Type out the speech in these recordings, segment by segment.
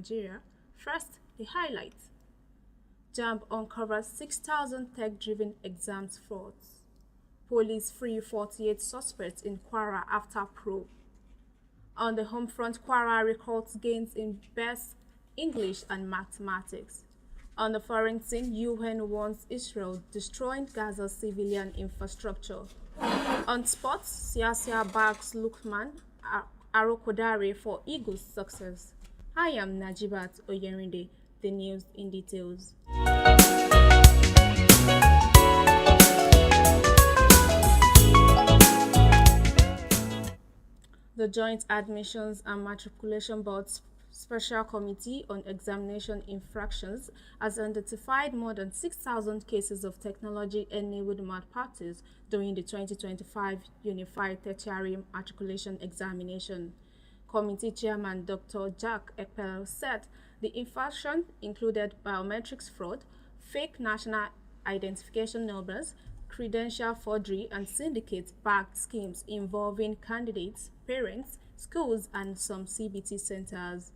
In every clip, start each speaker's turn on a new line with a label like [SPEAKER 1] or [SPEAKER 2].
[SPEAKER 1] Nigeria. First, the highlights. JAMB uncovers 6,000 tech-driven exams frauds. Police free 48 suspects in Kwara after probe. On the home front, Kwara records gains in best English and mathematics. On the foreign scene, UN warns Israel destroying Gaza's civilian infrastructure. On sports, Siasia bags Lukman Arokodare for Eagles' success. I am Najeebat Oyerinde, the news in details. The Joint Admissions and Matriculation Board's Special Committee on Examination Infractions has identified more than 6,000 cases of technology-enabled malpractice during the 2025 Unified Tertiary Matriculation Examination. Committee Chairman Dr. Jack Ekpel said the infraction included biometrics fraud, fake national identification numbers, credential forgery, and syndicate-backed schemes involving candidates, parents, schools, and some CBT centers.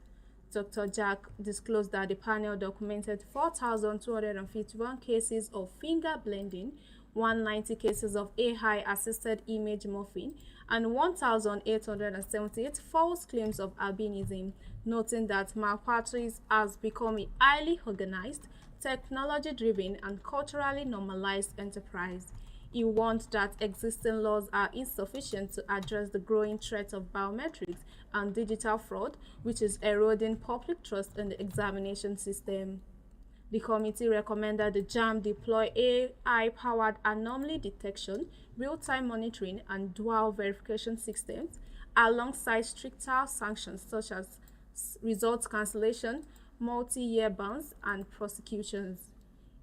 [SPEAKER 1] Dr. Jack disclosed that the panel documented 4,251 cases of finger blending, 190 cases of AI-assisted image morphing, and 1,878 false claims of albinism, noting that malpractice has become a highly organized, technology-driven, and culturally normalized enterprise. He warned that existing laws are insufficient to address the growing threat of biometrics and digital fraud, which is eroding public trust in the examination system. The committee recommended the JAMB deploy AI-powered anomaly detection, real-time monitoring, and dual verification systems, alongside stricter sanctions such as results cancellation, multi-year bans, and prosecutions.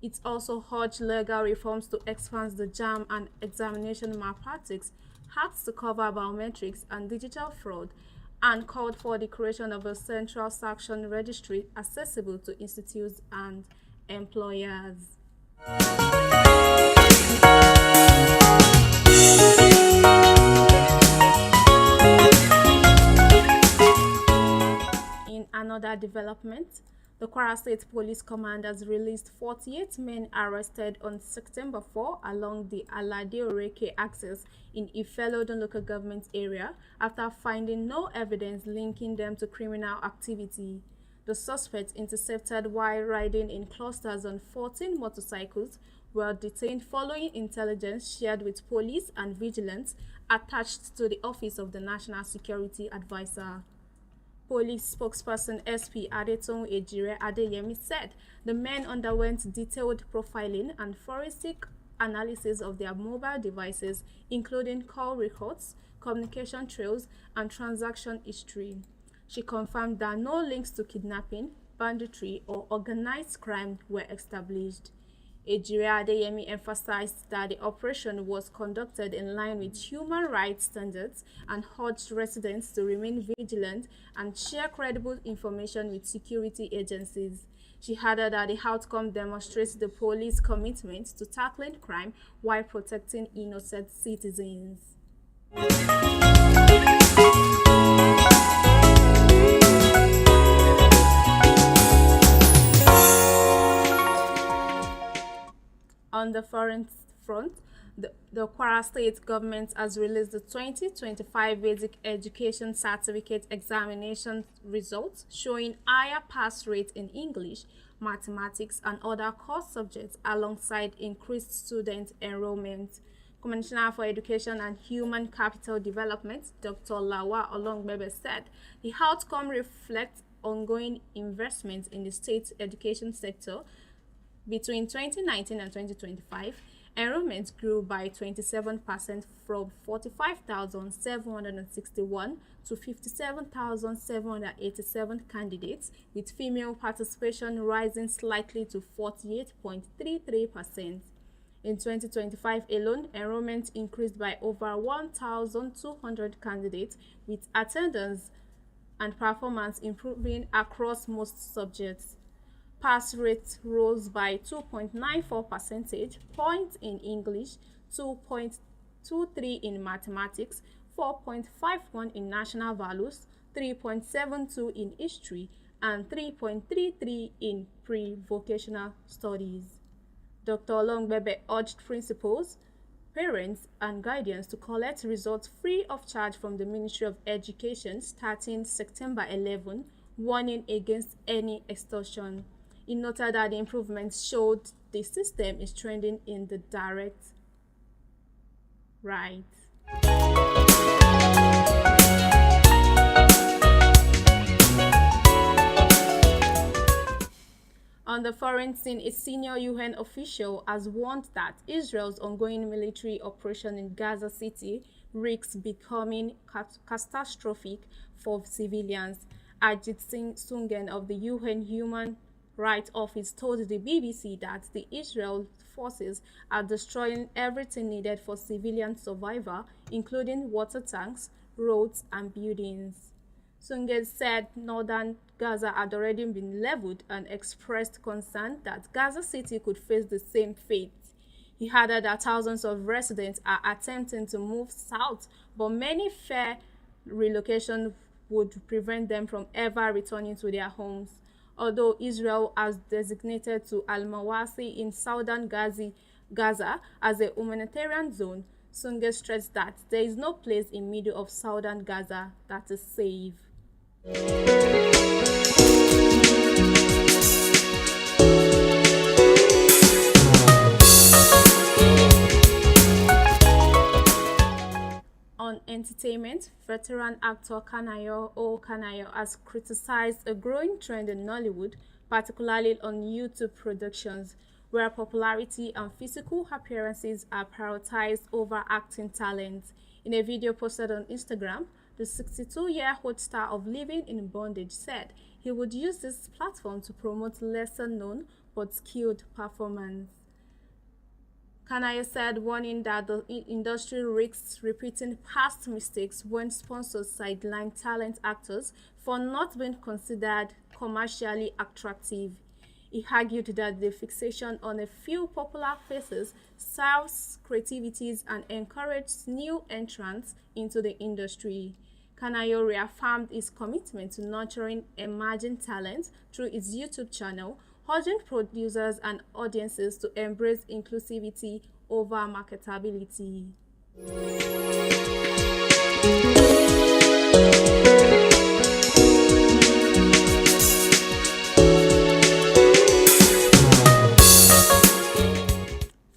[SPEAKER 1] It also urged legal reforms to expand the JAMB and examination malpractice acts to cover biometrics and digital fraud, and called for the creation of a central sanction registry accessible to institutes and employers. In another development, the Kwara State Police Command has released 48 men arrested on September 4 along the Alade-Oreke axis in Ifelodun local government area after finding no evidence linking them to criminal activity. The suspects, intercepted while riding in clusters on 14 motorcycles, were detained following intelligence shared with police and vigilance attached to the Office of the National Security Advisor. Police spokesperson SP Adetun Ejire Adeyemi said the men underwent detailed profiling and forensic analysis of their mobile devices, including call records, communication trails, and transaction history. She confirmed that no links to kidnapping, banditry, or organized crime were established. Ejire Adeyemi emphasized that the operation was conducted in line with human rights standards and urged residents to remain vigilant and share credible information with security agencies. She added that the outcome demonstrates the police commitment to tackling crime while protecting innocent citizens. On the foreign front, the Kwara State government has released the 2025 Basic Education Certificate Examination results, showing higher pass rate in English, mathematics, and other core subjects alongside increased student enrollment. Commissioner for Education and Human Capital Development, Dr. Lawa Olongbebe, said the outcome reflects ongoing investment in the state's education sector. Between 2019 and 2025, enrollment grew by 27% from 45,761 to 57,787 candidates, with female participation rising slightly to 48.33%. In 2025 alone, enrollment increased by over 1,200 candidates, with attendance and performance improving across most subjects. Pass rate rose by 2.94 percentage points in English, 2.23 in mathematics, 4.51 in national values, 3.72 in history, and 3.33 in pre-vocational studies. Dr. Longbebe urged principals, parents, and guardians to collect results free of charge from the Ministry of Education starting September 11, warning against any extortion. He noted that the improvements showed the system is trending in the direct right. On the foreign scene, a senior UN official has warned that Israel's ongoing military operation in Gaza City risks becoming catastrophic for civilians. Ajit Singh Sungen of the UN Human Rights Office told the BBC that the Israel forces are destroying everything needed for civilian survival, including water tanks, roads, and buildings. Sungen said northern Gaza had already been leveled and expressed concern that Gaza City could face the same fate. He added that thousands of residents are attempting to move south, but many fear relocation would prevent them from ever returning to their homes. Although Israel has designated to Al-Mawasi in southern Gaza as a humanitarian zone, Sungen stressed that there is no place in middle of southern Gaza that is safe. On entertainment, veteran actor Kanayo Kanayo has criticized a growing trend in Nollywood, particularly on YouTube productions, where popularity and physical appearances are prioritized over acting talent. In a video posted on Instagram, the 62-year-old star of Living in Bondage said he would use this platform to promote lesser-known but skilled performance. Kanayo said, warning that the industry risks repeating past mistakes when sponsors sideline talent actors for not being considered commercially attractive. He argued that the fixation on a few popular faces serves creativities and encourages new entrants into the industry. Kanayo reaffirmed his commitment to nurturing emerging talent through his YouTube channel, urging producers and audiences to embrace inclusivity over marketability.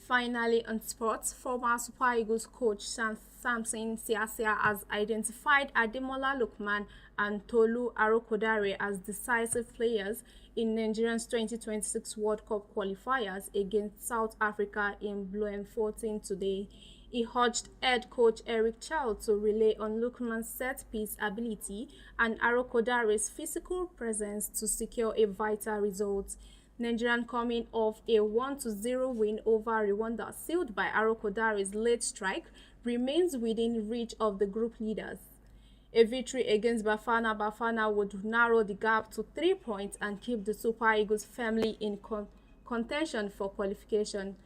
[SPEAKER 1] Finally, on sports, former Super Eagles coach Samson Siasia has identified Ademola Lookman and Tolu Arokodare as decisive players in Nigeria's 2026 World Cup qualifiers against South Africa in Bloemfontein today. He urged head coach Eric Child to rely on Lookman's set-piece ability and Arokodare's physical presence to secure a vital result. Nigerian coming off a 1-0 win over Rwanda sealed by Arokodare's late strike remains within reach of the group leaders. A victory against Bafana would narrow the gap to 3 points and keep the Super Eagles firmly in contention for qualification.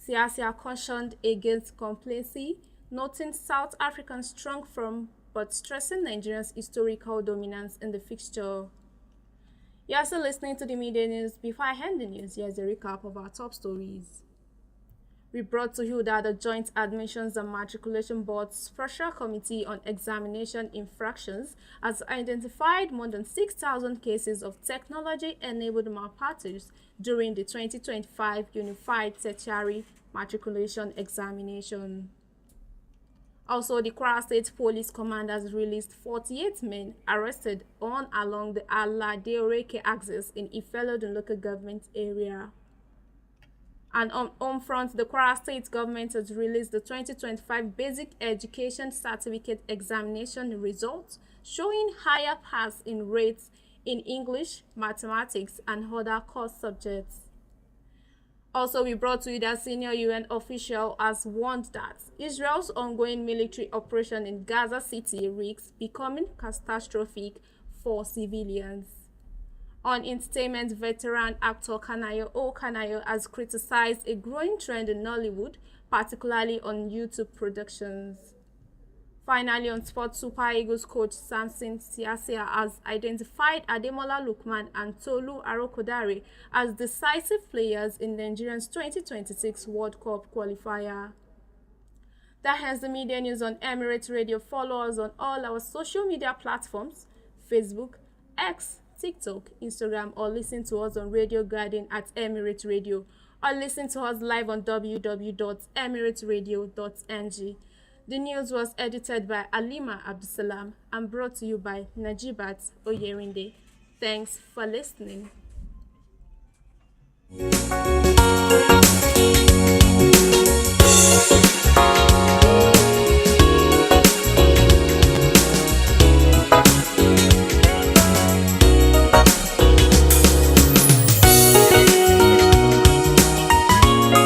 [SPEAKER 1] Siasia cautioned against complacency, noting South Africa's strong form but stressing Nigeria's historical dominance in the fixture. You're also listening to the media news. Before I end the news, here's a recap of our top stories. We brought to you that the Joint Admissions and Matriculation Board's Special Committee on Examination Infractions has identified more than 6,000 cases of technology-enabled malpractice during the 2025 Unified Tertiary Matriculation Examination. Also, the Kwara State Police Command has released 48 men arrested on along the Aladeoreke axis in Ifelodun local government area. And on home front, the Kwara State government has released the 2025 Basic Education Certificate Examination results, showing higher pass in rates in English, mathematics, and other core subjects. Also, we brought to you that senior UN official has warned that Israel's ongoing military operation in Gaza City risks becoming catastrophic for civilians. On entertainment, veteran actor Kanayo Kanayo has criticized a growing trend in Nollywood, particularly on YouTube productions. Finally, on sports, Super Eagles coach Samson Siasia has identified Ademola Lookman and Tolu Arokodare as decisive players in Nigeria's 2026 World Cup qualifier. That has the media news on Emirate Radio. Follow us on all our social media platforms: Facebook, X, TikTok, Instagram, or listen to us on Radio Garden at Emirate Radio, or listen to us live on www.emirateradio.ng. The news was edited by Alima Abdusalam and brought to you by Najeebat Oyerinde. Thanks for listening.